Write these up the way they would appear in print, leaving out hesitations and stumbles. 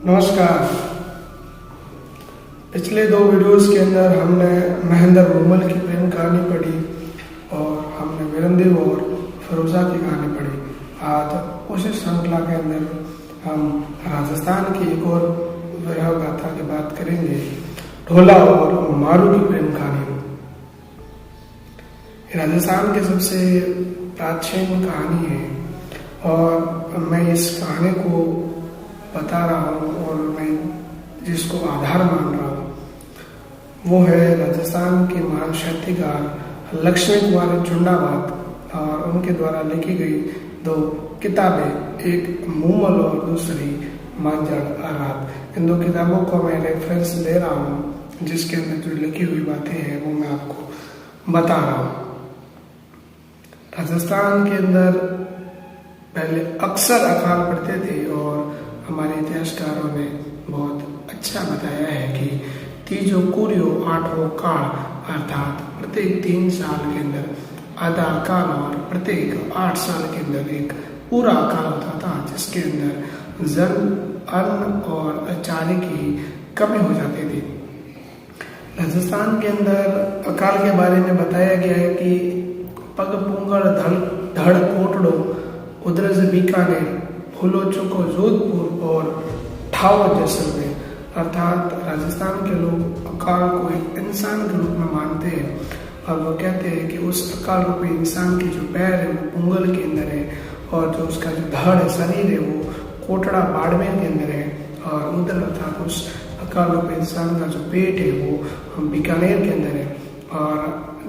नमस्कार। पिछले दो वीडियोस के अंदर हमने महेंद्र रूमल की प्रेम कहानी पढ़ी और हमने वीरमदेव और फिरोजा की कहानी पढ़ी। आज उसी श्रृंखला के अंदर हम राजस्थान की एक और विरह गाथा की बात करेंगे, ढोला और मारू की प्रेम कहानी। राजस्थान की सबसे प्राचीन कहानी है और मैं इस कहानी को बता रहा हूँ और मैं जिसको आधार मान रहा हूँ वो है राजस्थान के महान साहित्यकार लक्ष्मी कुमार चुंडावात और उनके द्वारा लिखी गई दो किताबें, एक मूमल और दूसरी मांझड़ आरात। इन दो किताबों को मैं रेफरेंस ले रहा हूँ जिसके अंदर जो लिखी हुई बातें हैं वो मैं आपको बता रहा हूँ। राजस्थान के अंदर पहले अक्सर अकाल पड़ते थे और हमारे इतिहासकारों ने बहुत अच्छा बताया है कि तीजो कुरियो आठवों काल अर्थात प्रत्येक 3 साल के अंदर आधा काल और प्रत्येक 8 साल के अंदर एक पूरा काल होता था जिसके अंदर जल, अन्न और आचार्य की कमी हो जाती थी। राजस्थान के अंदर अकाल के बारे में बताया गया है कि पग पुंगड़ धड़ कोटड़ो उद्रज बीकानेर फूलो चुको जोधपुर और ठावर जैसलमेर अर्थात राजस्थान के लोग अकाल को एक इंसान के रूप में मानते हैं और वो कहते हैं कि उस अकाल रूपी इंसान की जो पैर है वो पुंगल के अंदर है और जो उसका जो धड़ है, शरीर है, वो कोटड़ा बाड़मेर के अंदर है और उधर अर्थात उस अकाल रूपी इंसान का जो पेट है वो बीकानेर के अंदर है। और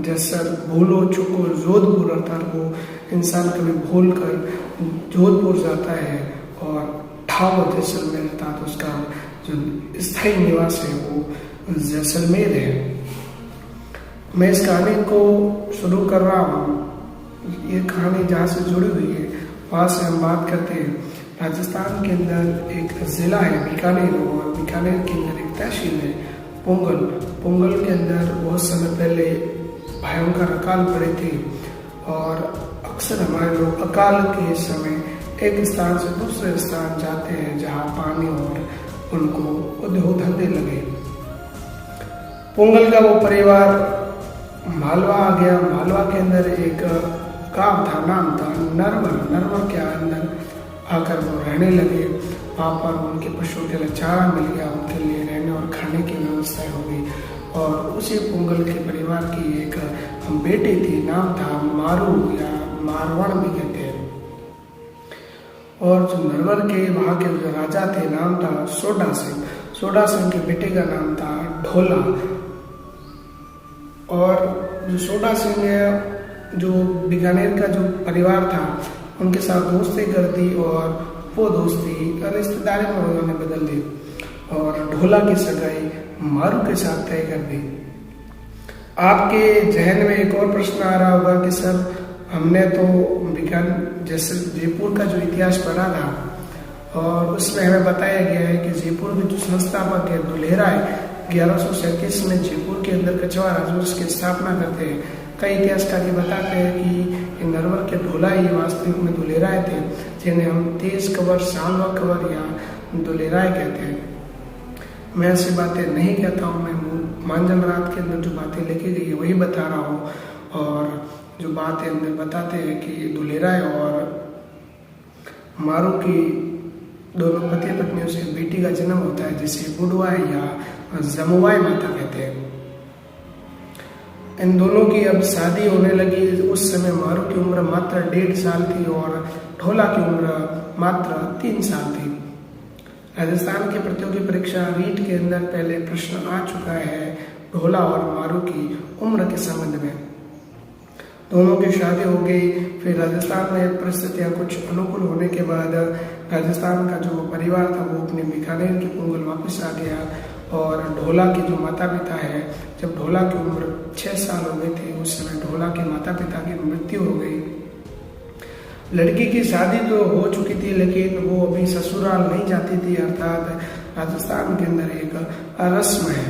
जैसा भूलो चुको जोधपुर अर्थात वो इंसान कभी भूल कर जोधपुर जाता है और ठावर जैसलमेर अर्थात उसका जो स्थायी निवास है वो जैसलमेर है। मैं इस कहानी को शुरू कर रहा हूँ। ये कहानी जहाँ से जुड़ी हुई है वहाँ से हम बात करते हैं। राजस्थान के अंदर एक जिला है बीकानेर और बीकानेर के अंदर एक तहसील है पुंगल। पुंगल के अंदर बहुत समय पहले भयंकर अकाल पड़े थे और अक्सर हमारे लोग अकाल के समय एक स्थान से दूसरे स्थान जाते हैं जहाँ पानी और उनको उद्योग धंधे लगे। पुंगल का वो परिवार मालवा आ गया। मालवा के अंदर एक गांव था, नाम था नरवर। नरवर के अंदर आकर वो रहने लगे। वहाँ पर उनके पशुओं के लिए चारा मिल गया, उनके लिए रहने और खाने की व्यवस्था हो गई और उसी पुंगल के परिवार की एक बेटी थी, नाम था मारू या मारवाड़ भी कहते हैं। और जो नरवर के वहाँ के जो राजा थे नाम था सोडा सिंह। सोडा सिंह के बेटे का नाम था ढोला। और जो सोडा सिंह है जो बीकानेर का जो परिवार था उनके साथ दोस्ती कर दी और वो दोस्ती रिश्तेदारी में उन्होंने बदल दी और ढोला की सगाई मारू के साथ तय कर दी। आपके जहन में एक और प्रश्न आ रहा होगा कि सर हमने तो जैसे जयपुर का जो इतिहास पढ़ा था और उसमें हमें बताया गया है कि जयपुर के जो संस्थापक है दुलेराय 1137 में जयपुर के अंदर कछवाड़ राजवंश की स्थापना करते हैं। कई इतिहासकार ये बताते हैं कि नरवर के ढोला ही वास्तविक में दुलेराय थे जिन्हें हम तेज कवर, सालवा कवर या दुलेराय कहते हैं। मैं ऐसी बातें नहीं कहता हूँ, मैं मांझड़ आरात के अंदर जो बातें लिखी गई है वही बता रहा हूँ। और जो बातें अंदर बताते हैं कि दुलेराय और मारू की दोनों पति पत्नियों से बेटी का जन्म होता है जिसे बुडवाई या जमुवाई माता कहते हैं। इन दोनों की अब शादी होने लगी। उस समय मारू की उम्र मात्र 1.5 साल थी और ढोला की उम्र मात्र 3 साल थी। राजस्थान की प्रतियोगी परीक्षा रीट के अंदर पहले प्रश्न आ चुका है ढोला और मारू की उम्र के संबंध में। दोनों की शादी हो गई। फिर राजस्थान में परिस्थितियां कुछ अनुकूल होने के बाद राजस्थान का जो परिवार था वो अपने बीकानेर की पुंगल वापस आ गया और ढोला के जो माता पिता है, जब ढोला की उम्र 6 साल हो गई थी उस समय ढोला के माता पिता की मृत्यु हो गई। लड़की की शादी तो हो चुकी थी लेकिन वो अभी ससुराल नहीं जाती थी अर्थात राजस्थान के अंदर एक रस्म है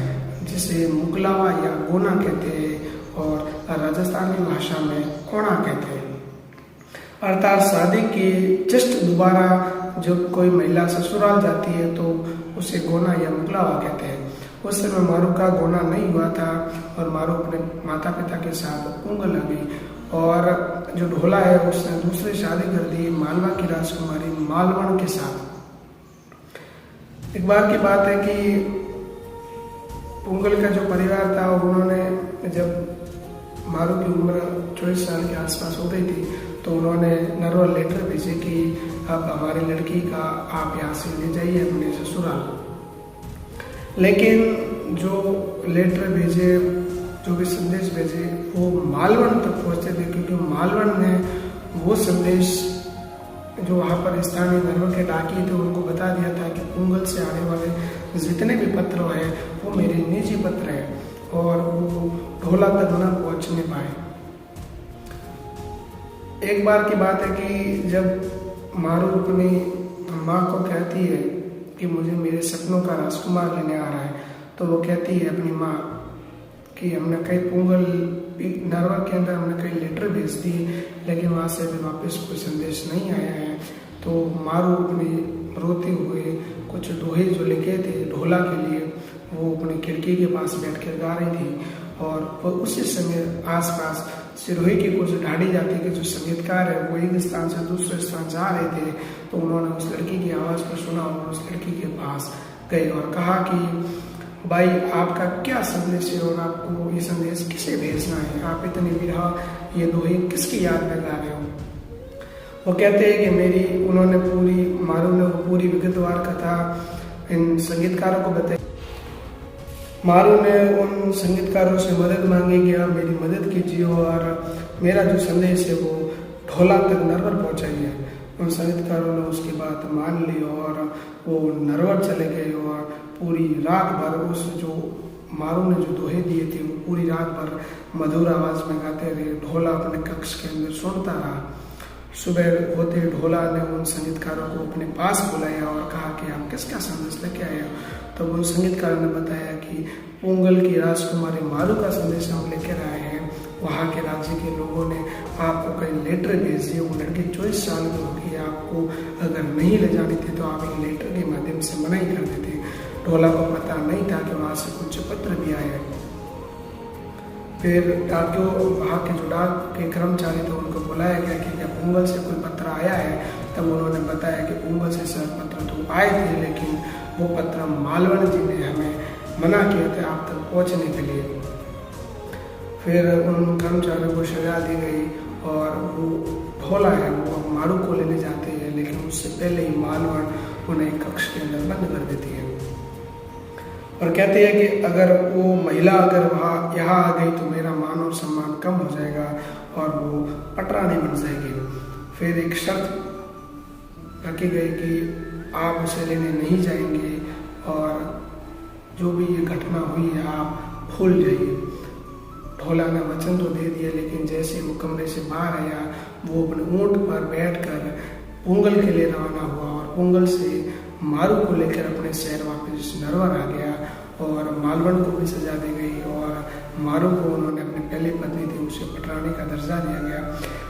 जिसे मुकलावा या गोना कहते हैं और राजस्थानी भाषा में कोणा कहते हैं। अर्थात शादी के जस्ट दोबारा जब कोई महिला ससुराल जाती है तो उसे गोना या मुकलावा कहते हैं। उस समय मारू का गोना नहीं हुआ था और मारू अपने माता पिता के साथ पुंगल आ गई और जो ढोला है उसने दूसरी शादी कर दी मालवा की राजकुमारी मालवण के साथ। एक बार की बात है कि पुंगल का जो परिवार था उन्होंने जब मारू की उम्र 24 साल के आसपास हो गई थी तो उन्होंने नरवर लेटर भेजे कि अब हमारी लड़की का आप यहाँ से ले जाइए अपने ससुराल। लेकिन जो लेटर भेजे, जो भी संदेश भेजे वो मालवण तक पहुँचते थे, क्योंकि मालवण ने वो संदेश जो वहाँ पर स्थानीय नरवर के डाकिये थे उनको बता दिया था कि पुंगल से आने वाले जितने भी पत्र हैं वो मेरे निजी पत्र हैं और वो ढोला तक न पहुँच नहीं पाए। एक बार की बात है कि जब मारू अपनी माँ को कहती है कि मुझे मेरे सपनों का राजकुमार लेने आ रहा है, तो वो कहती है अपनी माँ कि हमने कई पुंगल नरवा के अंदर हमने कई लेटर भेज दिए लेकिन वहाँ से अभी वापस कोई संदेश नहीं आया है। तो मारू अपनी रोते हुए कुछ दोहे जो लिखे थे ढोला के लिए वो अपनी खिड़की के पास बैठ कर गा रही थी और उसी समय आसपास सिरोही की कुछ ढाडी जाति के जो संगीतकार है वो एक स्थान से दूसरे स्थान जा रहे थे। तो उन्होंने उस लड़की की आवाज़ को सुना और उस लड़की के पास गए और कहा कि भाई आपका क्या संदेश है और आपको ये संदेश किसे भेजना है, आप इतनी विरह ये दोहे किसकी याद में गा रहे हो। वो कहते हैं कि उन्होंने मारू ने वो पूरी विगतवार कथा इन संगीतकारों को बताई। मारू ने उन संगीतकारों से मदद मांगी कि आप मेरी मदद कीजिए और मेरा जो संदेश है वो ढोला तक नरवर पहुंचाइए। उन संगीतकारों ने उसकी बात मान ली और वो नरवर चले गए और पूरी रात भर उस जो मारू ने जो दोहे दिए थे वो पूरी रात भर मधुर आवाज में गाते रहे। ढोला अपने कक्ष के अंदर सुनता रहा। सुबह होते ढोला ने उन संगीतकारों को अपने पास बुलाया और कहा कि आप किसका संदेश लेके आए हो। तब उन संगीतकारों ने बताया कि पुंगल की राजकुमारी मारू का संदेश हम लेकर आए हैं। वहाँ के राज्य के लोगों ने आपको कई लेटर भेज दिए। वो लड़की 24 साल की होगी, आपको अगर नहीं ले जानी थी तो आप इन लेटर के माध्यम से मना ही कर देते। ढोला को पता नहीं था कि वहाँ से कुछ पत्र भी आए। फिर वहाँ के जो डाक के कर्मचारी थे उनको बुलाया गया कि क्या पुंगल से कोई पत्र आया है। तब उन्होंने बताया कि पुंगल से सर पत्र तो आए थे लेकिन वो पत्र मालवण जी ने हमें मना किए थे आप तक पहुँचने के लिए। फिर उन कर्मचारियों को सजा दी गई और वो ढोला है वो मारू को लेने जाते हैं लेकिन उससे पहले ही मालवण उन्हें कक्ष के अंदर बंद कर देती है और कहते हैं कि अगर वो महिला अगर वहाँ यहाँ आ गई तो मेरा मान और सम्मान कम हो जाएगा और वो पटरानी बन जाएगी। फिर एक शर्त रखी गई कि आप उसे लेने नहीं जाएंगे और जो भी ये घटना हुई है आप भूल जाइए। ढोला ने वचन तो दे दिया लेकिन जैसे वो कमरे से बाहर आया वो अपने ऊंट पर बैठकर पुंगल के लिए रवाना हुआ और पुंगल से मारू को लेकर अपने शहर वापस नरवर आ गया और मालवण को भी सजा दी गई और मारू को उन्होंने अपनी पहली पत्नी थी उसे पटरानी का दर्जा दिया गया।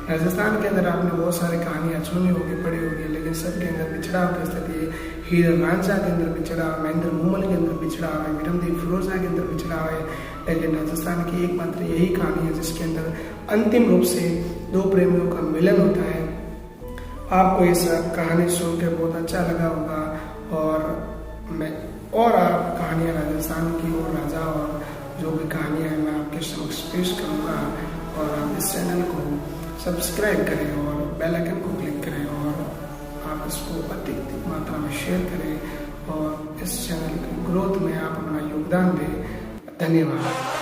राजस्थान के अंदर आपने बहुत सारी कहानियाँ सुनी होगी, पढ़ी होगी, लेकिन सबके अंदर बिछड़ा की स्थिति है। हीर रांझा के अंदर बिछड़ा, महेंद्र मूमल के अंदर बिछड़ा है, विरमदेव फिरोजा के अंदर बिछड़ा है, लेकिन राजस्थान की एकमात्र यही कहानी है जिसके अंदर अंतिम रूप से दो प्रेमियों का मिलन होता है। आपको ये सब कहानी सुन के बहुत अच्छा लगा होगा और आप कहानियाँ राजस्थान की और राजा और जो भी कहानियाँ हैं मैं आपके समक्ष पेश करूँगा और आप इस चैनल को सब्सक्राइब करें और बेल आइकन को क्लिक करें और आप इसको अधिक मात्रा में शेयर करें और इस चैनल की ग्रोथ में आप अपना योगदान दें। धन्यवाद।